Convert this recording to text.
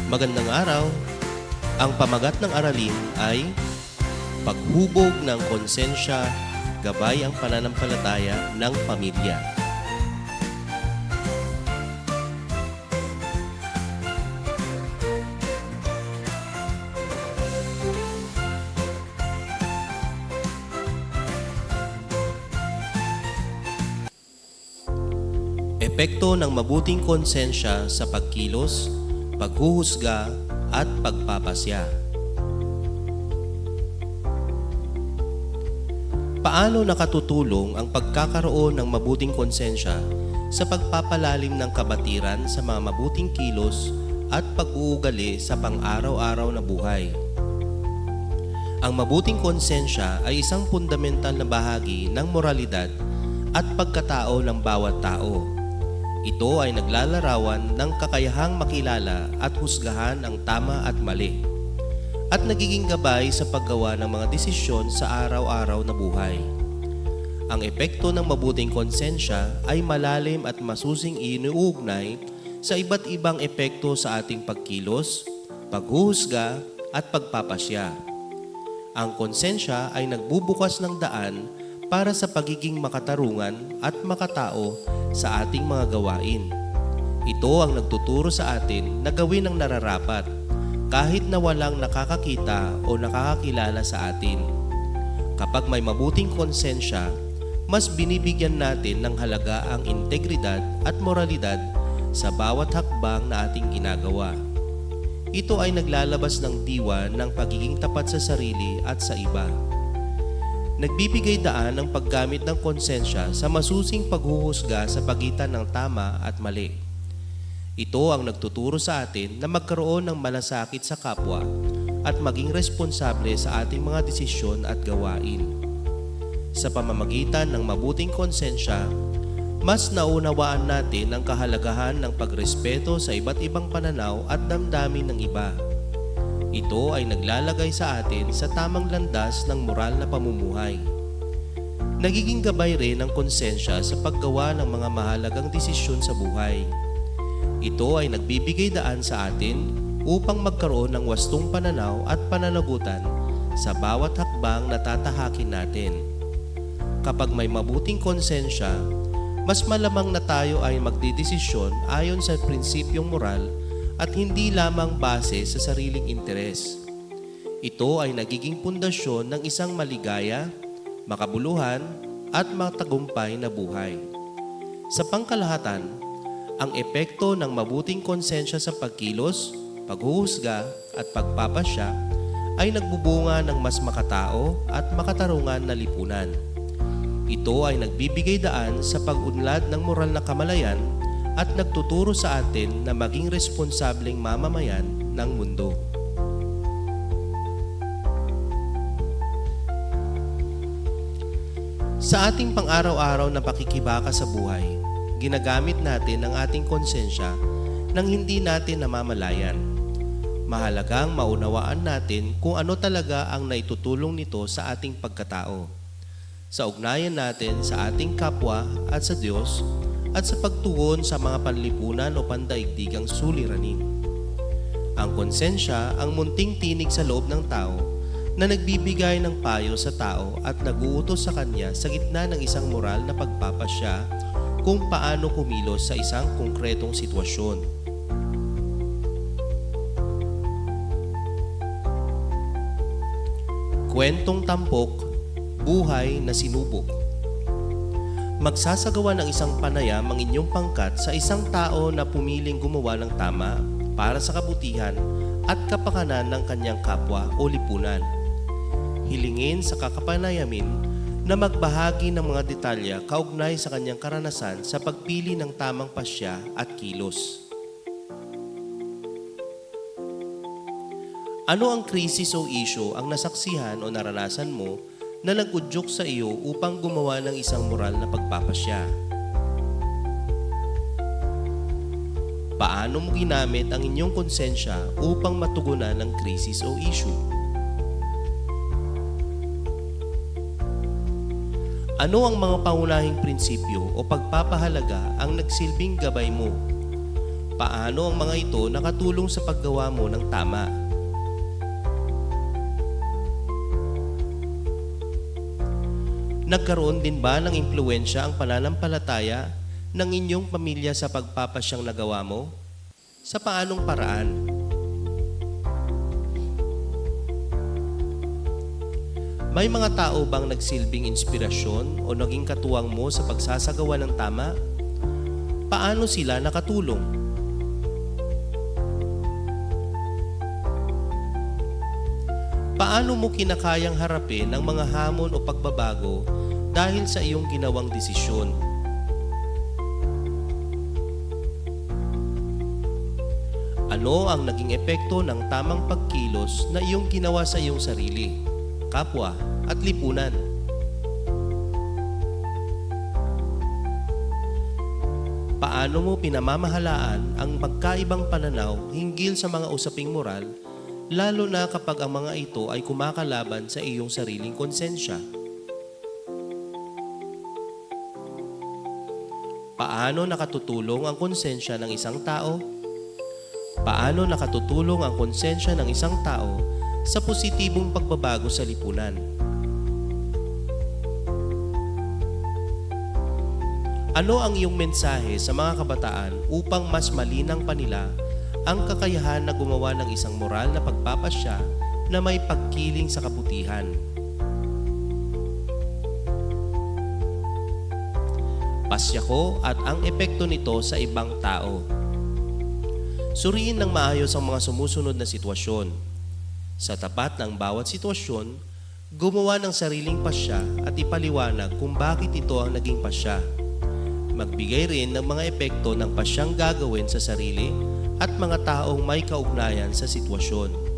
Magandang araw. Ang pamagat ng aralin ay paghubog ng konsensya, gabay ang pananampalataya ng pamilya. Epekto ng mabuting konsensya sa pagkilos, paghuhusga, at pagpapasya. Paano nakatutulong ang pagkakaroon ng mabuting konsensya sa pagpapalalim ng kabatiran sa mga mabuting kilos at pag-uugali sa pang-araw-araw na buhay? Ang mabuting konsensya ay isang fundamental na bahagi ng moralidad at pagkatao ng bawat tao. Ito ay naglalarawan ng kakayahang makilala at husgahan ang tama at mali, at nagiging gabay sa paggawa ng mga desisyon sa araw-araw na buhay. Ang epekto ng mabuting konsensya ay malalim at masusing iniuugnay sa iba't ibang epekto sa ating pagkilos, paghuhusga, at pagpapasya. Ang konsensya ay nagbubukas ng daan para sa pagiging makatarungan at makatao sa ating mga gawain. Ito ang nagtuturo sa atin na gawin ang nararapat kahit na walang nakakakita o nakakakilala sa atin. Kapag may mabuting konsensya, mas binibigyan natin ng halaga ang integridad at moralidad sa bawat hakbang na ating ginagawa. Ito ay naglalabas ng diwa ng pagiging tapat sa sarili at sa iba. Nagbibigay daan ang paggamit ng konsensya sa masusing paghuhusga sa pagitan ng tama at mali. Ito ang nagtuturo sa atin na magkaroon ng malasakit sa kapwa at maging responsable sa ating mga desisyon at gawain. Sa pamamagitan ng mabuting konsensya, mas naunawaan natin ang kahalagahan ng pagrespeto sa iba't ibang pananaw at damdamin ng iba. Ito ay naglalagay sa atin sa tamang landas ng moral na pamumuhay. Nagiging gabay rin ang konsensya sa paggawa ng mga mahalagang desisyon sa buhay. Ito ay nagbibigay daan sa atin upang magkaroon ng wastong pananaw at pananagutan sa bawat hakbang na tatahakin natin. Kapag may mabuting konsensya, mas malamang na tayo ay magdedesisyon ayon sa prinsipyong moral at hindi lamang base sa sariling interes. Ito ay nagiging pundasyon ng isang maligaya, makabuluhan, at matagumpay na buhay. Sa pangkalahatan, ang epekto ng mabuting konsensya sa pagkilos, paghuhusga, at pagpapasya ay nagbubunga ng mas makatao at makatarungan na lipunan. Ito ay nagbibigay daan sa pag-unlad ng moral na kamalayan at nagtuturo sa atin na maging responsableng mamamayan ng mundo. Sa ating pang-araw-araw na pakikibaka sa buhay, ginagamit natin ang ating konsensya nang hindi natin namamalayan. Mahalagang maunawaan natin kung ano talaga ang naitutulong nito sa ating pagkatao, sa ugnayan natin sa ating kapwa at sa Diyos, at sa pagtugon sa mga panlipunan o pandaigdigang suliranin. Ang konsensya ang munting tinig sa loob ng tao na nagbibigay ng payo sa tao at nag-uutos sa kanya sa gitna ng isang moral na pagpapasya kung paano kumilos sa isang konkretong sitwasyon. Kwentong tampok, buhay na sinubok. Magsasagawa ng isang panayam ang inyong pangkat sa isang tao na pumiling gumawa ng tama para sa kabutihan at kapakanan ng kanyang kapwa o lipunan. Hilingin sa kakapanayamin na magbahagi ng mga detalya kaugnay sa kanyang karanasan sa pagpili ng tamang pasya at kilos. Ano ang krisis o issue ang nasaksihan o naranasan mo na nag-udyok sa iyo upang gumawa ng isang moral na pagpapasya? Paano mo ginamit ang inyong konsensya upang matugunan ang krisis o issue? Ano ang mga pangunahing prinsipyo o pagpapahalaga ang nagsilbing gabay mo Paano ang mga ito nakatulong sa paggawa mo ng tama? Nagkaroon din ba ng impluwensya ang pananampalataya ng inyong pamilya sa pagpapasyang nagawa mo? Sa paanong paraan? May mga tao bang nagsilbing inspirasyon o naging katuwang mo sa pagsasagawa ng tama? Paano sila nakatulong? Paano mo kinakayang harapin ang mga hamon o pagbabago dahil sa iyong ginawang desisyon? Ano ang naging epekto ng tamang pagkilos na iyong ginawa sa iyong sarili, kapwa at lipunan? Paano mo pinamamahalaan ang magkaibang pananaw hinggil sa mga usaping moral, lalo na kapag ang mga ito ay kumakalaban sa iyong sariling konsensya? Paano nakatutulong ang konsensya ng isang tao? Paano nakatutulong ang konsensya ng isang tao sa positibong pagbabago sa lipunan? Ano ang iyong mensahe sa mga kabataan upang mas malinang pa nila ang kakayahan na gumawa ng isang moral na pagpapasya na may pagkiling sa kabutihan? Pasya ko at ang epekto nito sa ibang tao. Suriin ng maayos ang mga sumusunod na sitwasyon. Sa tapat ng bawat sitwasyon, gumawa ng sariling pasya at ipaliwanag kung bakit ito ang naging pasya. Magbigay rin ng mga epekto ng pasyang gagawin sa sarili at mga taong may kaugnayan sa sitwasyon.